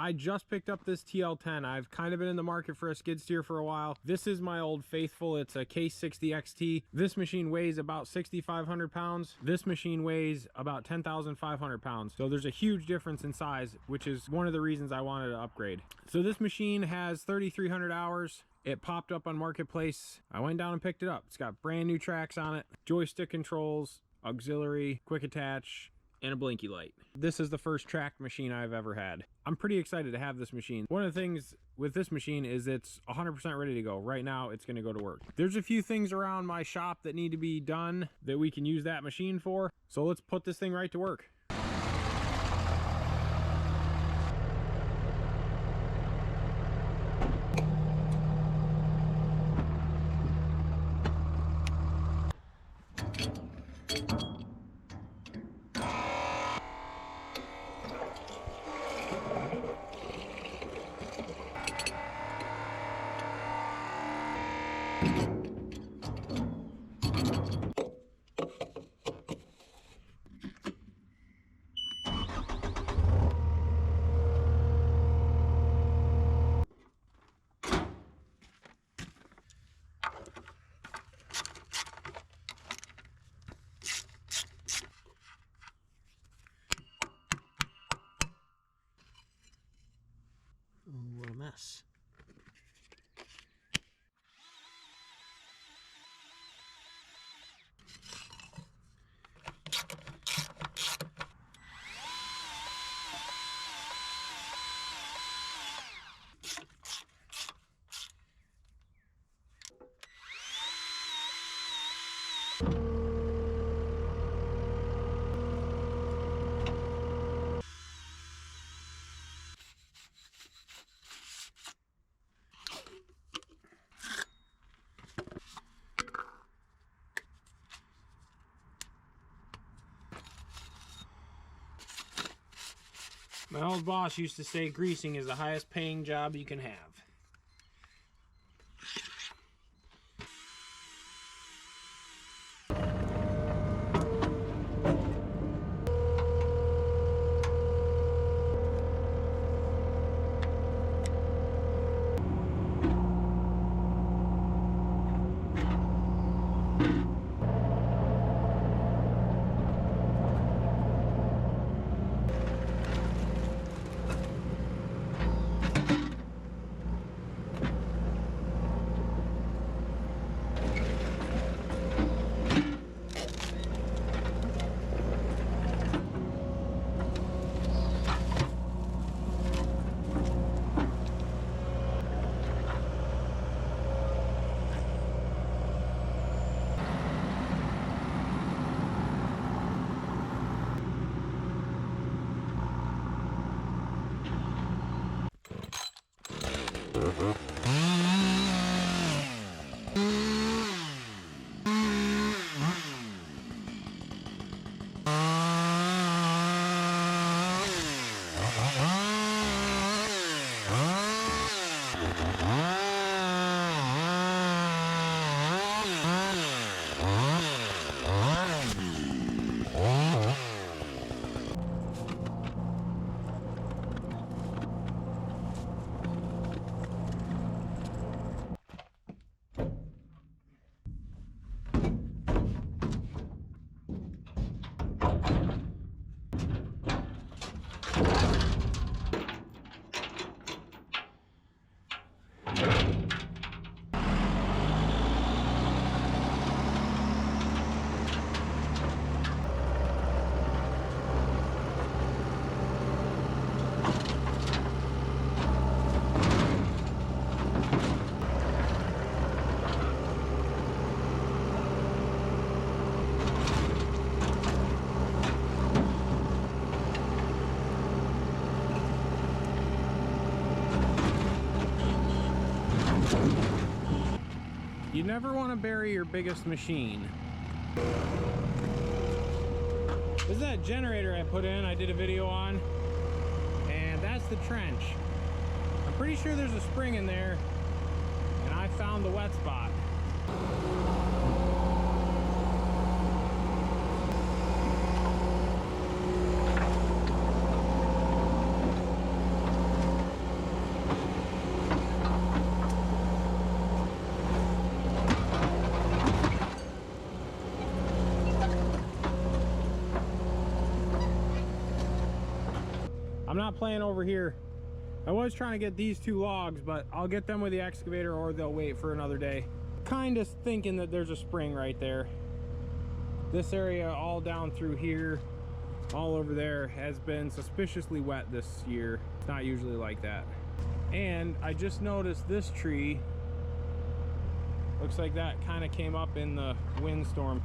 I just picked up this TL-10. I've kind of been in the market for a skid steer for a while. This is my old faithful. It's a K60 XT. This machine weighs about 6,500 pounds. This machine weighs about 10,500 pounds. So there's a huge difference in size, which is one of the reasons I wanted to upgrade. So this machine has 3,300 hours. It popped up on Marketplace. I went down and picked it up. It's got brand new tracks on it, joystick controls, auxiliary, quick attach, and a blinky light. This is the first tracked machine I've ever had. I'm pretty excited to have this machine. One of the things with this machine is it's 100% ready to go. Right now, it's gonna go to work. There's a few things around my shop that need to be done that we can use that machine for. So let's put this thing right to work. What a mess. My old boss used to say greasing is the highest paying job you can have. You never want to bury your biggest machine. This is that generator I put in, I did a video on, and that's the trench. I'm pretty sure there's a spring in there, and I found the wet spot. I'm not playing over here. I was trying to get these 2 logs, but I'll get them with the excavator or they'll wait for another day. Kind of thinking that there's a spring right there. This area all down through here, all over there, has been suspiciously wet this year. It's not usually like that. And I just noticed this tree, looks like that kind of came up in the windstorm.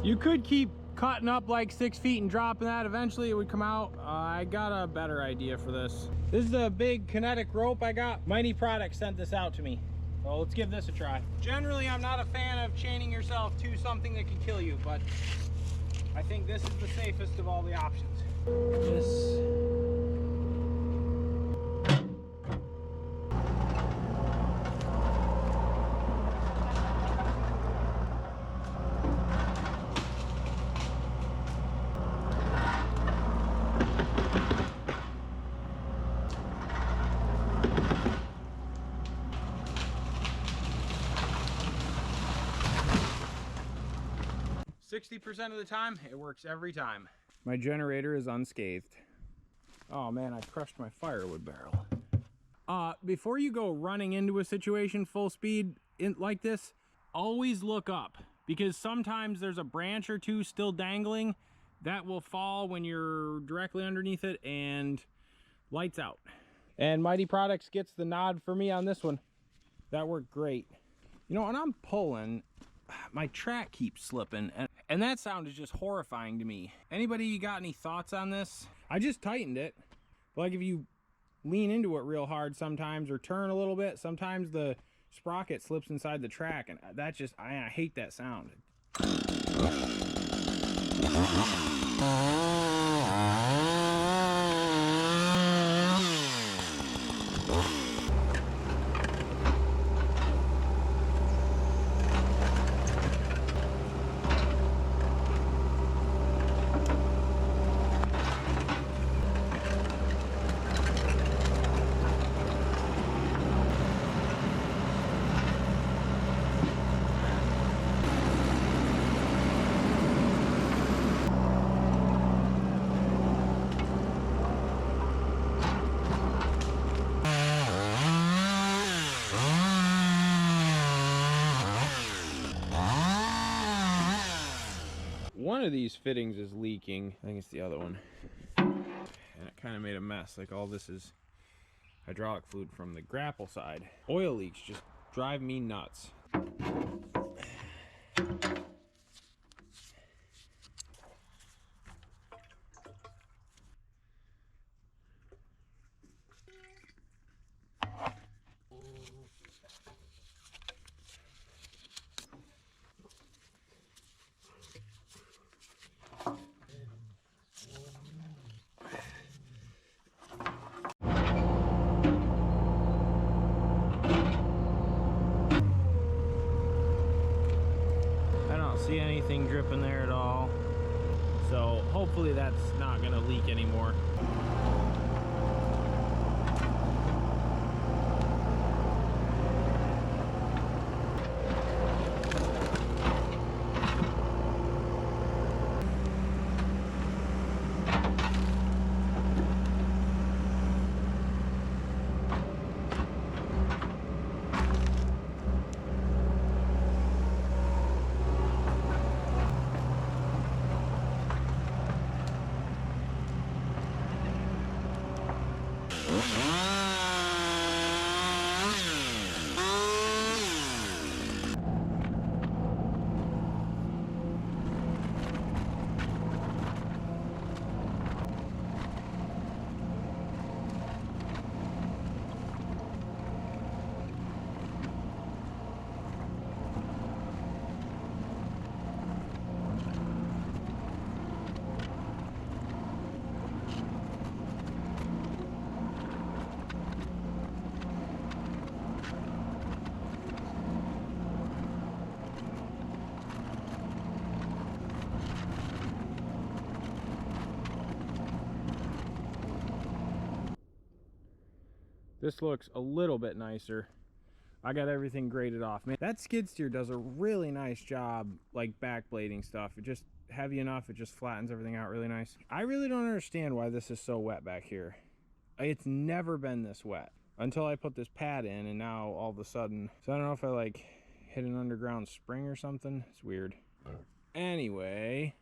You could keep cutting up like 6 feet and dropping that. Eventually it would come out. I got a better idea for this. This is a big Kinetic rope I got. Mighty Products sent this out to me. So let's give this a try. Generally, I'm not a fan of chaining yourself to something that can kill you, but I think this is the safest of all the options. This. 60% of the time, it works every time. My generator is unscathed. Oh man, I crushed my firewood barrel. Before you go running into a situation full speed like this, always look up, because sometimes there's a branch or two still dangling that will fall when you're directly underneath it, and lights out. And Mighty Products gets the nod for me on this one. That worked great. You know, when I'm pulling, my track keeps slipping, and that sound is just horrifying to me. Anybody got any thoughts on this? I just tightened it. Like if you lean into it real hard sometimes, or turn a little bit, sometimes the sprocket slips inside the track, and that just, I hate that sound. One of these fittings is leaking. I think it's the other one. And it kind of made a mess. Like all this is hydraulic fluid from the grapple side. Oil leaks just drive me nuts. dripping there at all. So hopefully that's not gonna leak anymore. This looks a little bit nicer. I got everything graded off. Man, that skid steer does a really nice job, like backblading stuff. It just heavy enough, it just flattens everything out really nice. I really don't understand why this is so wet back here. It's never been this wet until I put this pad in, and now all of a sudden. So I don't know if I like hit an underground spring or something. It's weird. Anyway.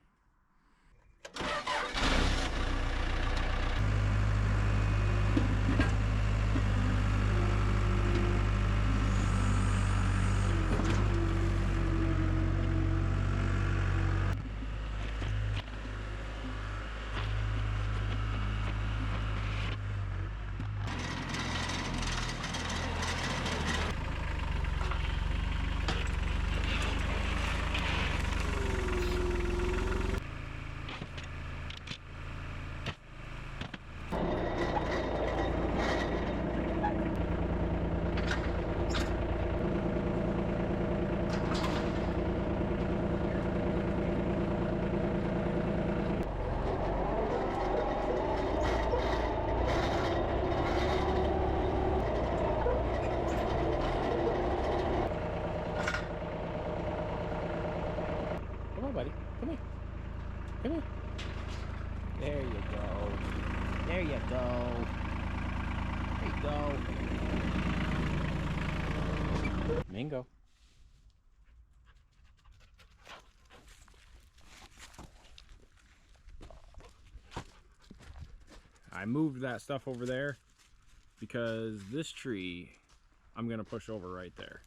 Buddy, come here. Come here. There you go. There you go. There you go. Mingo. I moved that stuff over there because this tree I'm gonna push over right there.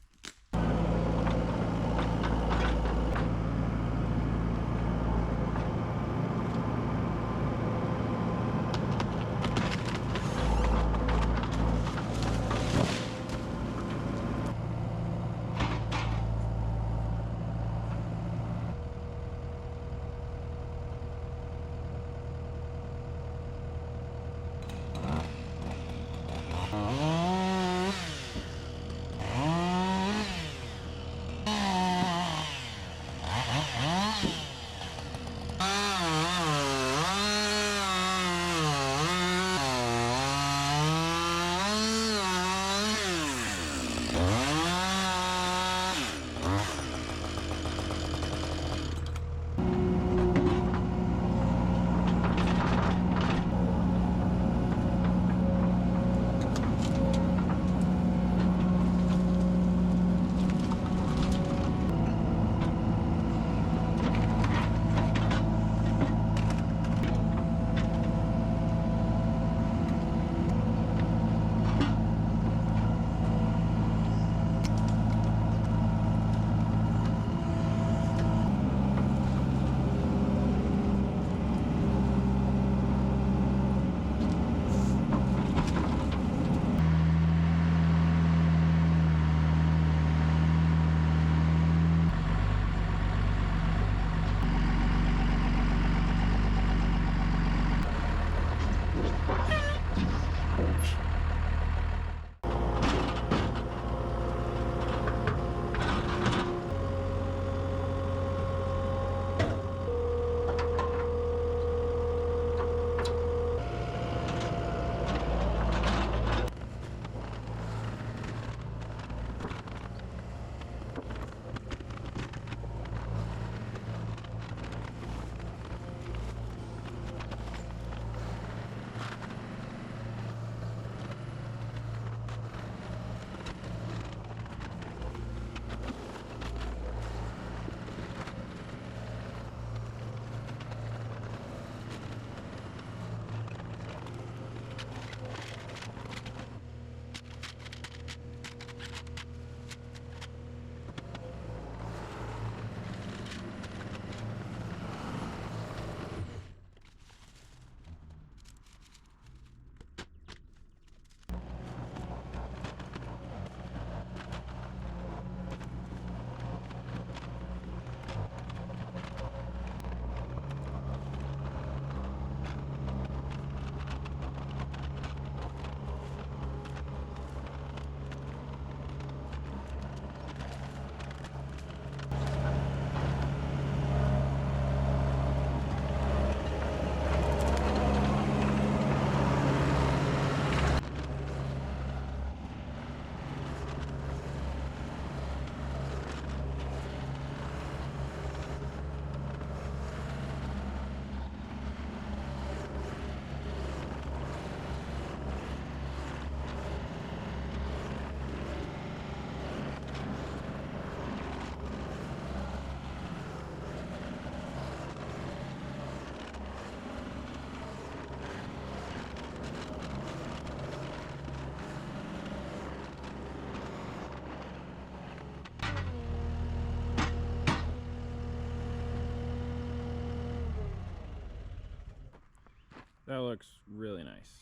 That looks really nice.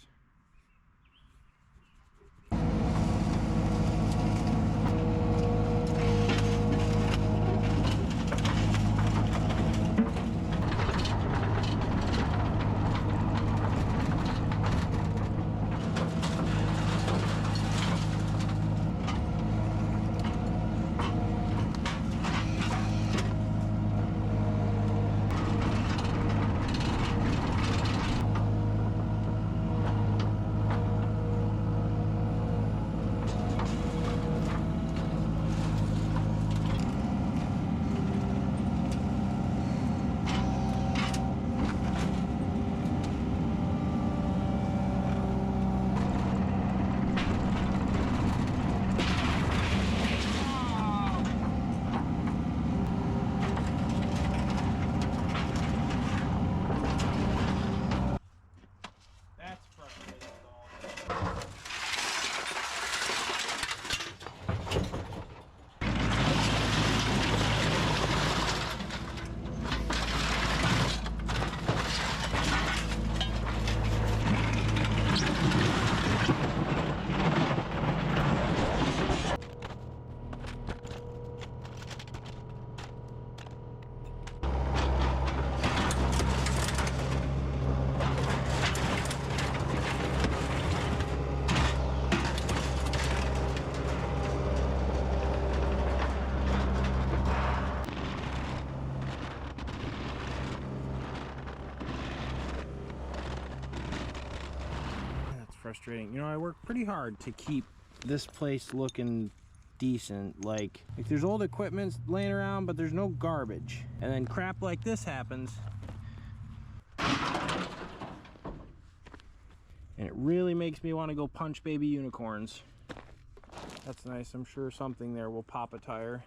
Frustrating. You know, I work pretty hard to keep this place looking decent. Like there's old equipment laying around, but there's no garbage. And then crap like this happens. And it really makes me want to go punch baby unicorns. That's nice. I'm sure something there will pop a tire.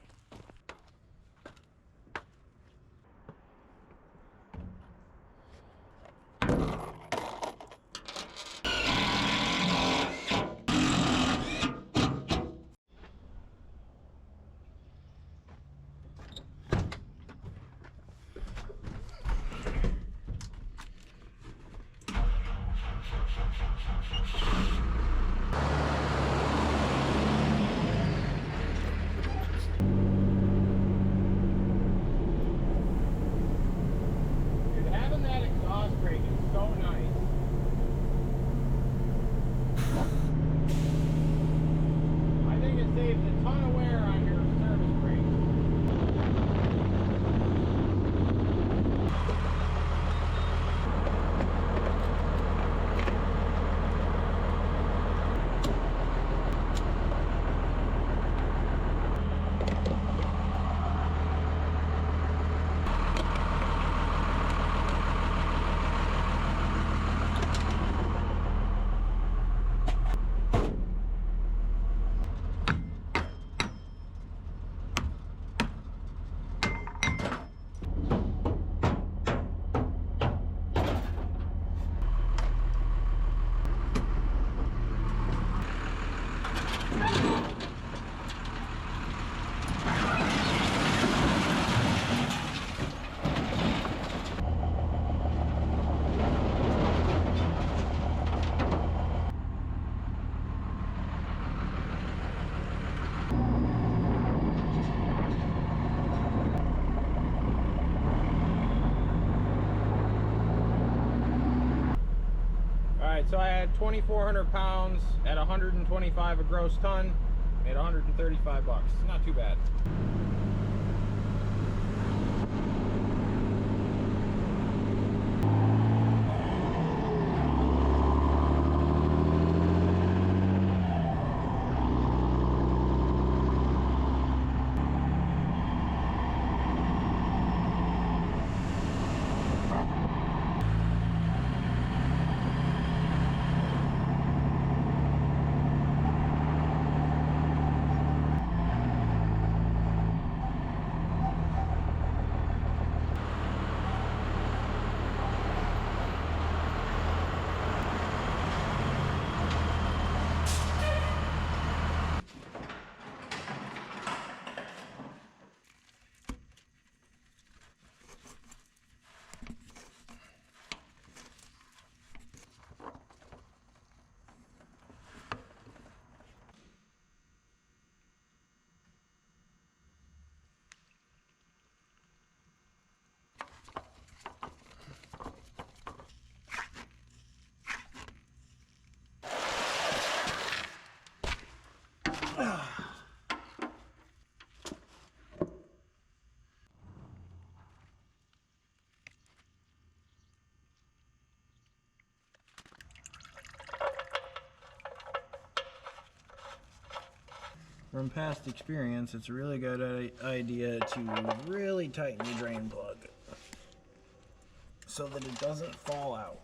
So I had 2,400 pounds at 125 a gross ton, made 135 bucks. Not too bad. from past experience, it's a really good idea to really tighten the drain plug so that it doesn't fall out.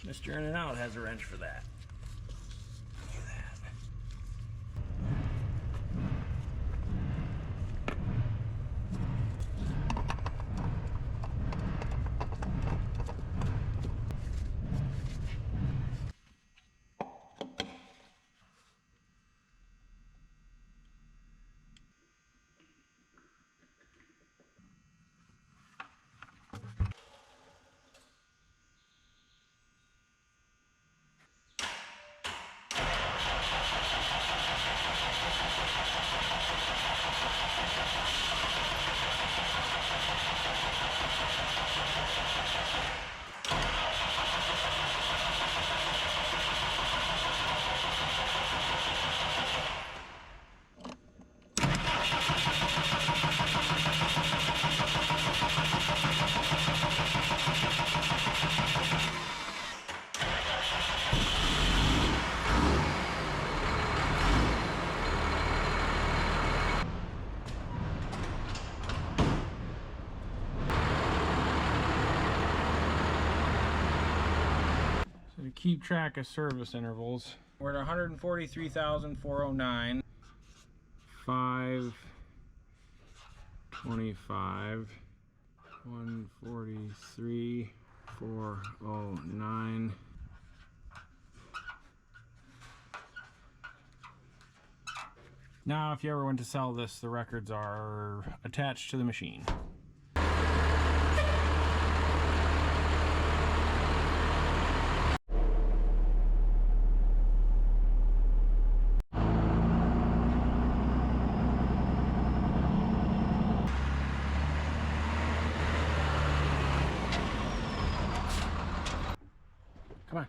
Mr. In and Out has a wrench for that. Look at that. To keep track of service intervals, we're at 143,409, 525, 143,409. Now, if you ever went to sell this, the records are attached to the machine. Come on.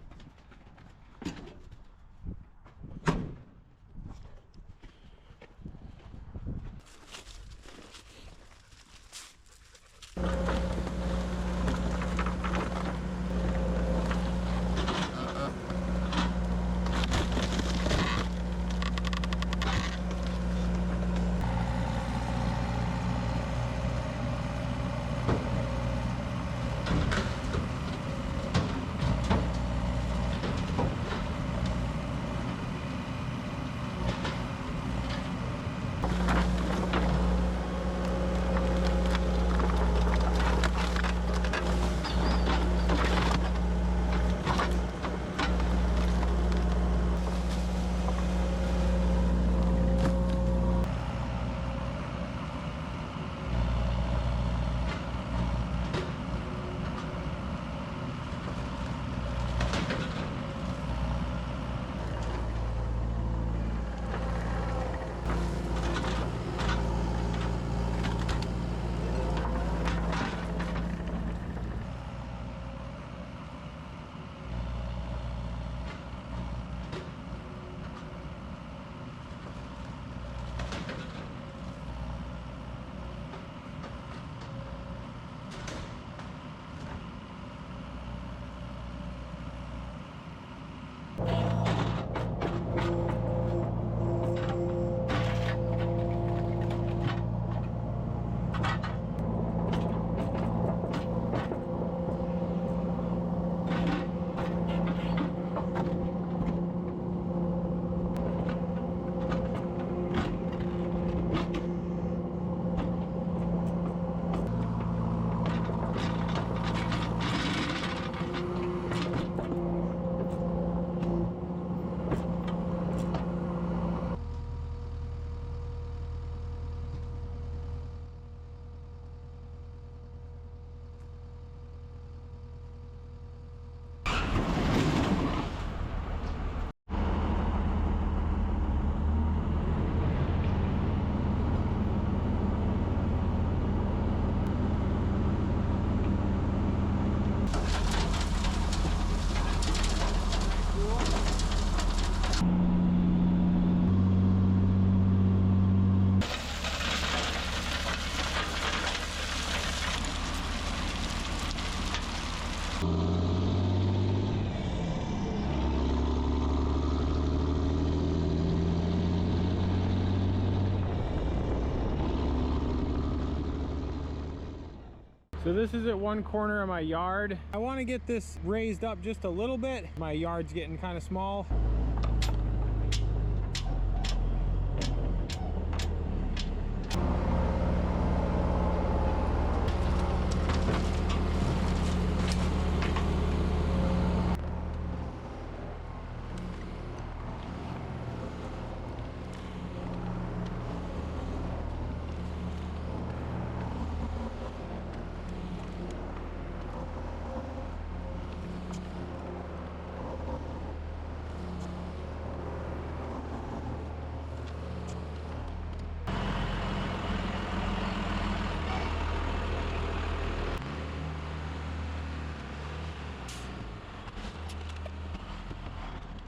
So this is at one corner of my yard. I want to get this raised up just a little bit. My yard's getting kind of small.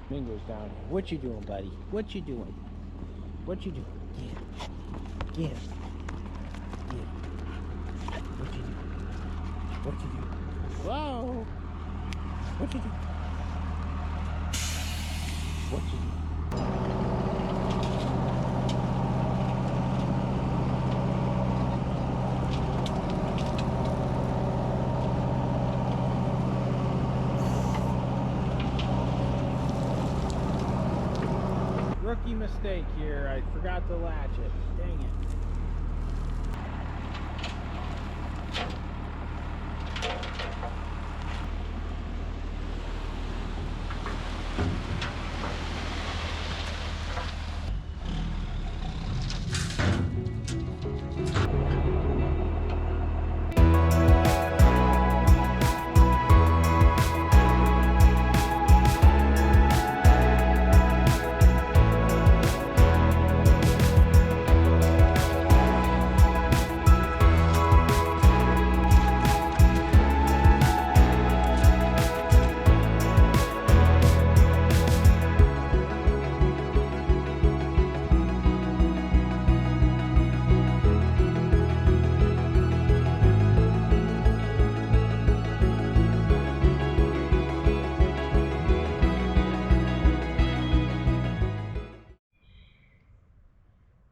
Mingo's down here. What you doing, buddy? What you doing? What you doing? Get him. Get him. Get him. What you doing? What you doing? Whoa! What you doing? What you doing? Rookie mistake here. I forgot to latch it. Dang it.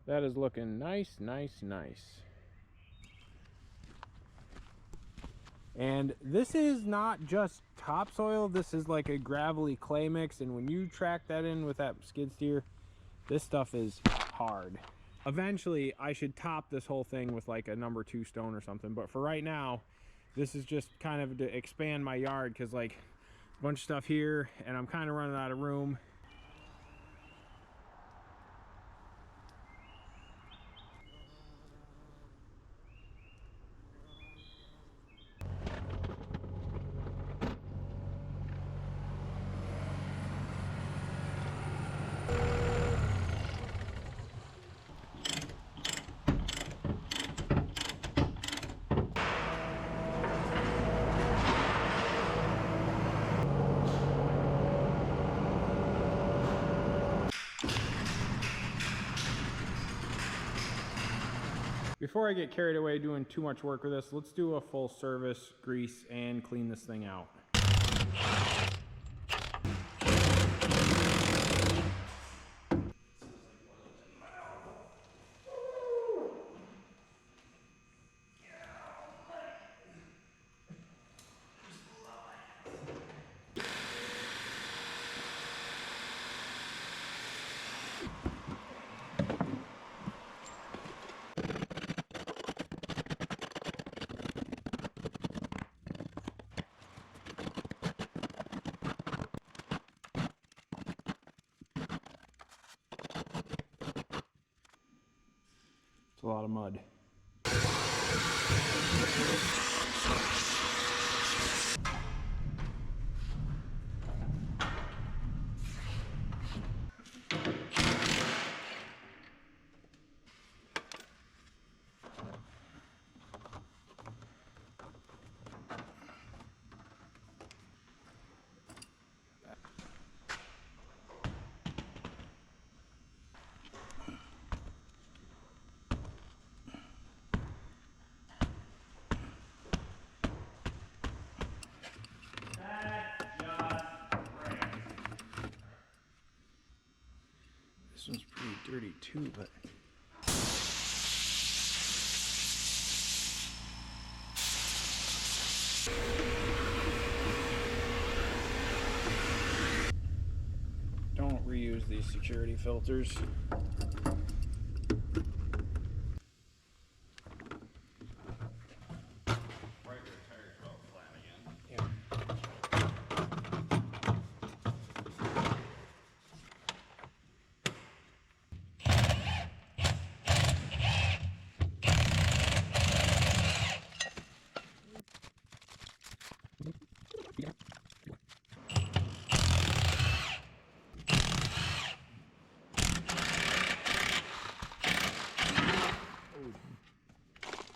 That is looking nice, nice, nice. And this is not just topsoil, this is like a gravelly clay mix, and when you track that in with that skid steer, this stuff is hard. Eventually I should top this whole thing with like a number 2 stone or something, but for right now this is just kind of to expand my yard, because like a bunch of stuff here and I'm kind of running out of room. Before I get carried away doing too much work with this, let's do a full service grease and clean this thing out. It's a lot of mud. This one's pretty dirty too, but these security filters.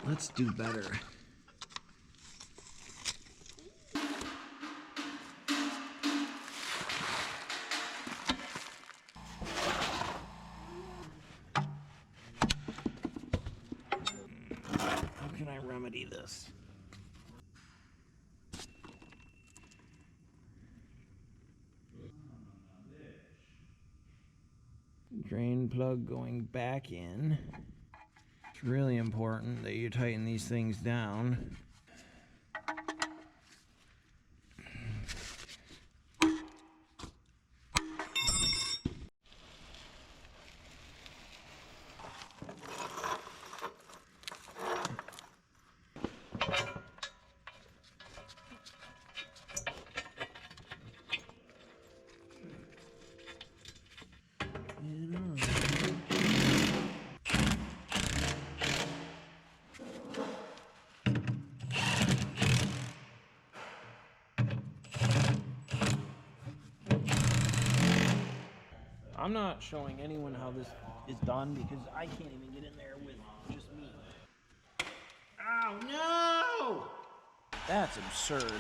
Let's do better. How can I remedy this? Drain plug going back in. It's really important that you tighten these things down. I'm not showing anyone how this is done because I can't even get in there with just me. Oh no! That's absurd.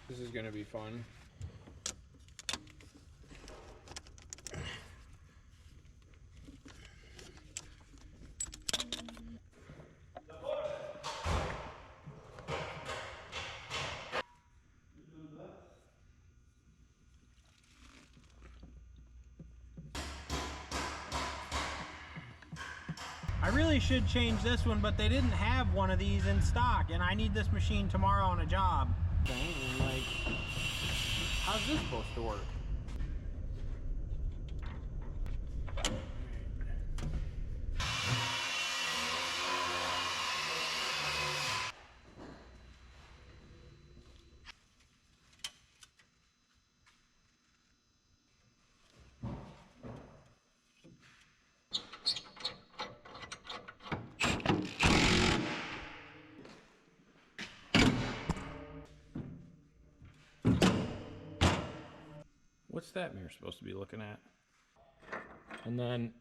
This is gonna be fun. I really should change this one, but they didn't have one of these in stock, and I need this machine tomorrow on a job. And like, how's this supposed to work? What's that mirror supposed to be looking at? And then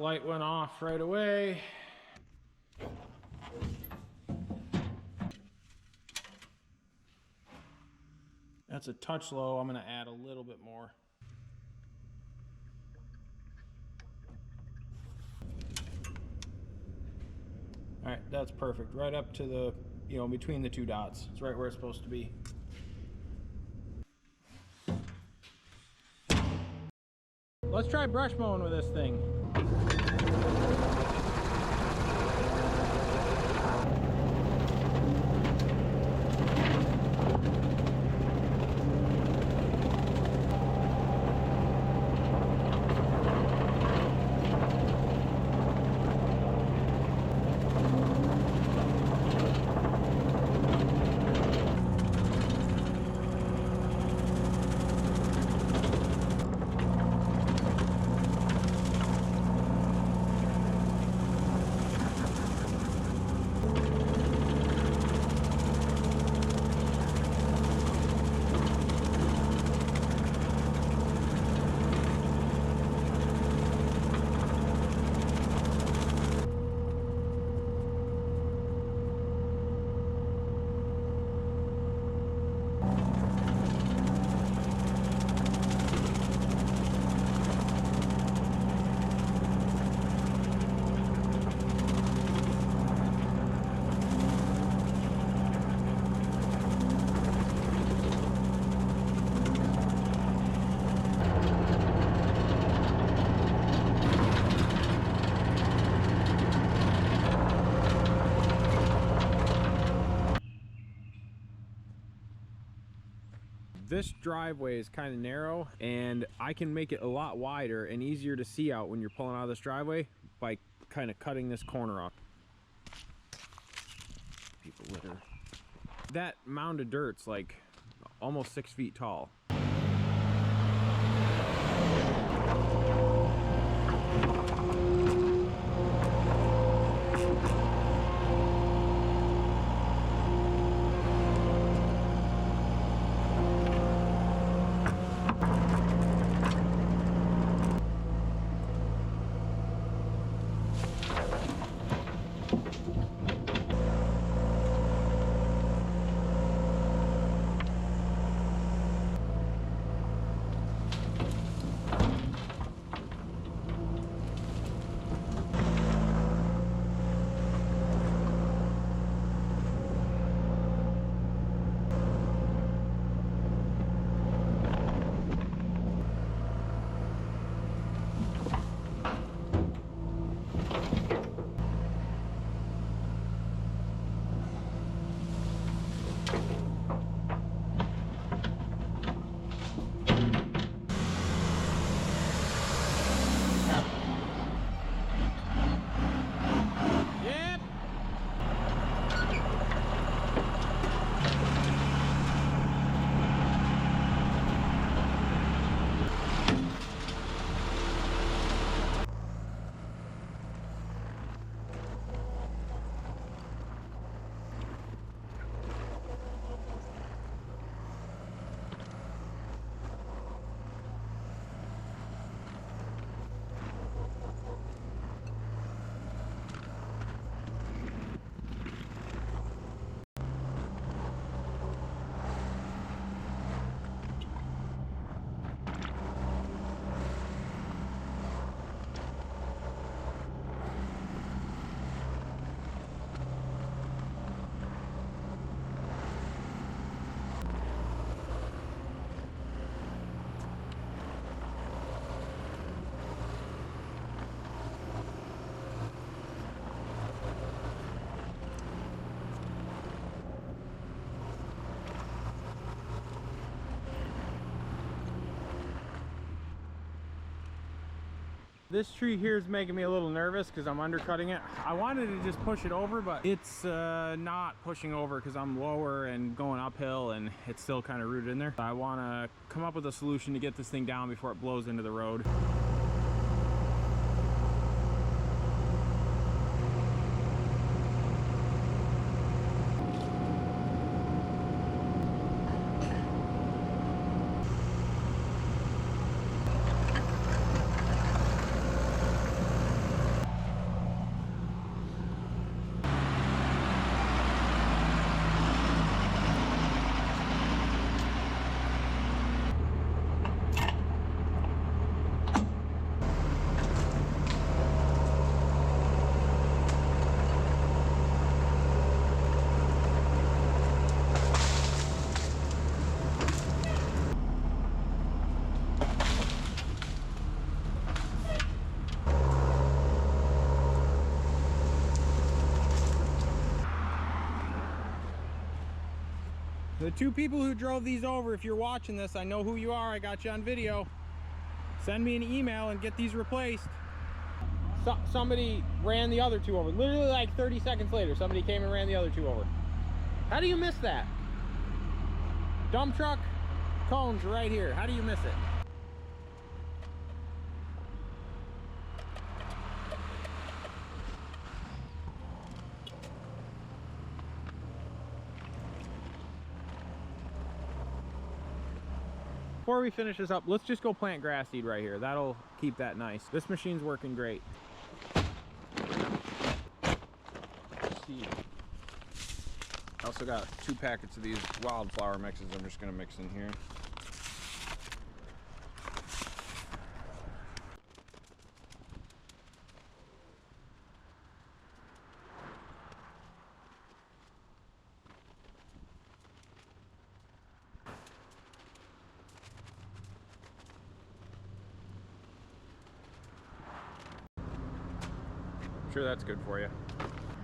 light went off right away. That's a touch low. I'm going to add a little bit more. All right, that's perfect. Right up to the, between the two dots. It's right where it's supposed to be. Let's try brush mowing with this thing. This driveway is kind of narrow, and I can make it a lot wider and easier to see out when you're pulling out of this driveway by kind of cutting this corner off. People litter. That mound of dirt's like almost 6 feet tall. This tree here is making me a little nervous because I'm undercutting it. I wanted to just push it over, but it's not pushing over because I'm lower and going uphill and it's still kind of rooted in there. I want to come up with a solution to get this thing down before it blows into the road. The two people who drove these over, if you're watching this, I know who you are. I got you on video. Send me an email and get these replaced. Somebody ran the other two over. Literally like 30 seconds later, somebody came and ran the other two over. How do you miss that? Dump truck, cones right here. How do you miss it? Before we finish this up, let's just go plant grass seed right here. That'll keep that nice. This machine's working great. Seed. I also got 2 packets of these wildflower mixes I'm just gonna mix in here. Sure, that's good for you.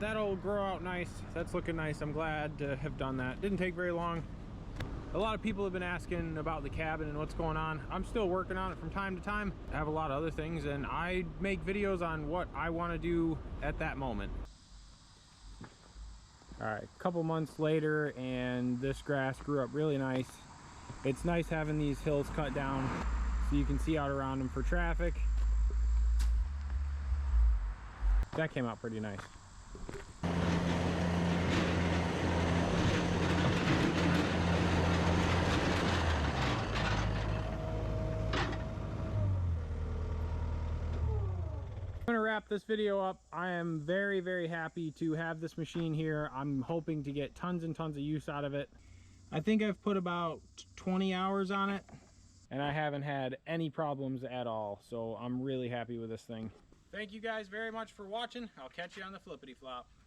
That'll grow out nice. That's looking nice. I'm glad to have done that. Didn't take very long. A lot of people have been asking about the cabin and what's going on. I'm still working on it from time to time. I have a lot of other things, and I make videos on what I want to do at that moment. All right, a couple months later, and this grass grew up really nice. It's nice having these hills cut down so you can see out around them for traffic. That came out pretty nice. I'm gonna wrap this video up. I am very, very happy to have this machine here. I'm hoping to get tons and tons of use out of it. I think I've put about 20 hours on it, and I haven't had any problems at all. So I'm really happy with this thing. Thank you guys very much for watching. I'll catch you on the flippity flop.